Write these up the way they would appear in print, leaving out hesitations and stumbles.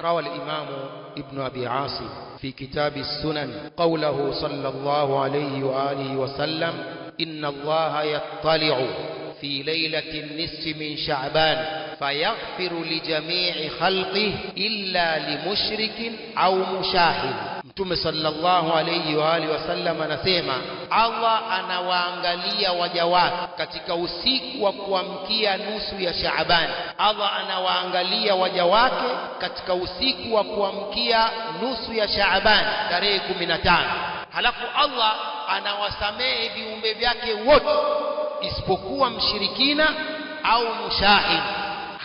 روى الإمام ابن أبي عاصم في كتاب السنن قوله صلى الله عليه وآله وسلم: إن الله يطلع في ليلة النصف من شعبان فيغفر لجميع خلقه إلا لمشرك أو مشاهد. Mtume sallallahu alayhi wa alihi wasallam anasema Allah anawaangalia waja wake katika usiku wa kuamkia nusu ya Shaaban. Allah anawaangalia waja wake katika usiku wa kuamkia nusu ya Shaaban tarehe 15. Halafu Allah anawasamehe viumbe vyake wote isipokuwa mshirikina au mushahid.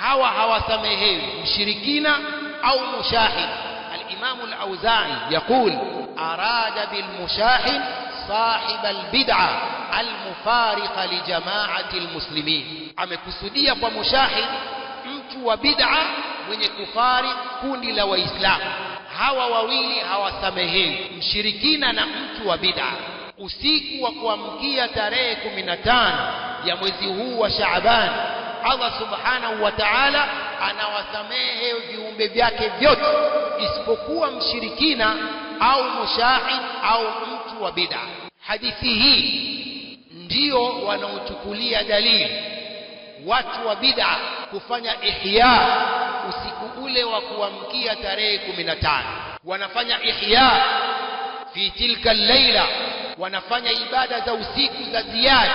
Hawa hawasamehewi, mshirikina au mushahid. الإمام الأوزاعي يقول: أراد بالمشاحن صاحب البدعة المفارقة لجماعة المسلمين. amekusudia kwa mushahid mtu wa bid'a mwenye kufari kundi la waislamu. Hawa wawili hawasamehewi, mshirikina na mtu wa bid'a. Usiku wa kuamkia tarehe 15 ya mwezi huu wa Shaaban, Allah subhanahu wa ta'ala anawasamehe viumbe vyake vyote isipokuwa mshirikina au mushahid au mtu wa bid'a. Hadithi hii ndio wanaochukulia dalili watu wa bid'a kufanya ihya usiku ule wa kuamkia tarehe 15. Wanafanya ihya fi tilka al-laila, wanafanya ibada za usiku za ziada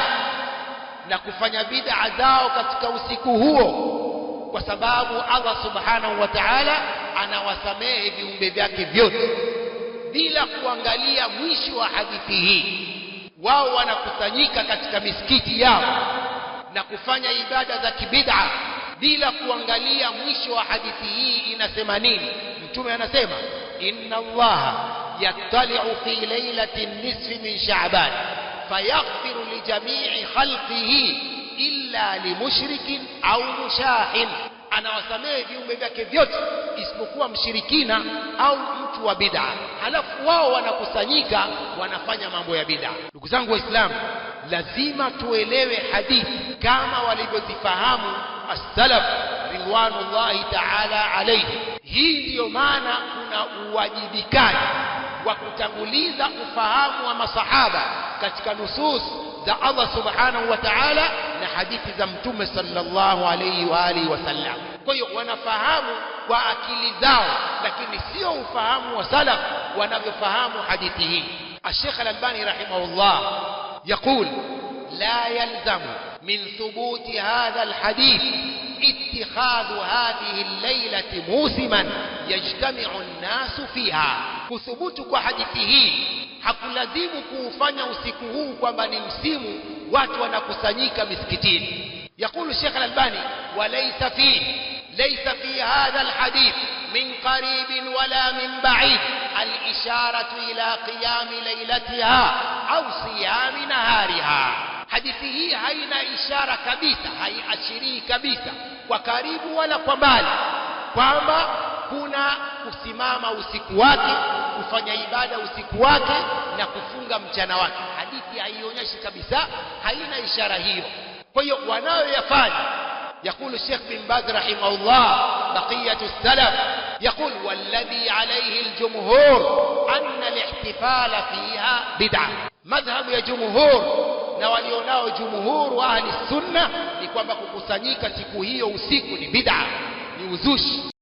na kufanya bid'a zao katika usiku huo, kwa sababu Allah subhanahu wa ta'ala anawasamehe viumbe vyake vyote bila kuangalia mwisho wa hadithi hii. Wao wanakusanyika katika misikiti yao na kufanya ibada za kibid'a bila kuangalia mwisho wa hadithi hii inasema nini. Mtume anasema: inna Allah yattali'u fi lailati nisfi min Sha'ban fayaghfiru li jami'i khalqihi illa limushrikin au mushahin. Anawasamehe viumbe vyake vyote isipokuwa mshirikina au mtu wa bid'a. Halafu wao wanakusanyika wanafanya mambo ya bid'a. Ndugu zangu Waislamu, lazima tuelewe hadithi kama walivyozifahamu as-salaf ridwanullahi ta'ala alayhi. Hii ndiyo maana kuna uwajibikaji wa kutanguliza ufahamu wa masahaba katika nusus za Allah subhanahu wa ta'ala na hadithi za Mtume sallallahu alayhi wa alihi wasallam. Kwa hiyo wanafahamu kwa akili zao, lakini sio ufahamu wa salaf wanavyofahamu hadithi hii. Sheikh Al-Albani rahimahullah يقول: لا يلزم من ثبوت هذا الحديث اتخاذ هذه الليلة موسما يجتمع الناس فيها. كثبوت kwa hadithi hii hakulazimu kuufanya usiku huu kwamba ni msimu watu wanakusanyika misikitini. يقول الشيخ الألباني: وليس في هذا الحديث من قريب ولا من بعيد الإشارة إلى قيام ليلتها أو صيام نهارها. hadithi hii haina ishara kabisa, haiashirii kabisa kwa karibu wala kwa mbali kwamba kuna kusimama usiku wake, kufanya ibada usiku wake na kufunga mchana wake. Hadithi haionyeshi kabisa, haina ishara hiyo. Kwa hiyo wanayoyafanya, يقول الشيخ بن باز رحمه الله بقية السلف يقول: والذي عليه الجمهور أن الاحتفال فيها بدعة. مذهب يا جمهور na walionao jumhur wa ahli sunna ni kwamba kukusanyika siku hiyo usiku ni bid'a, ni uzushi.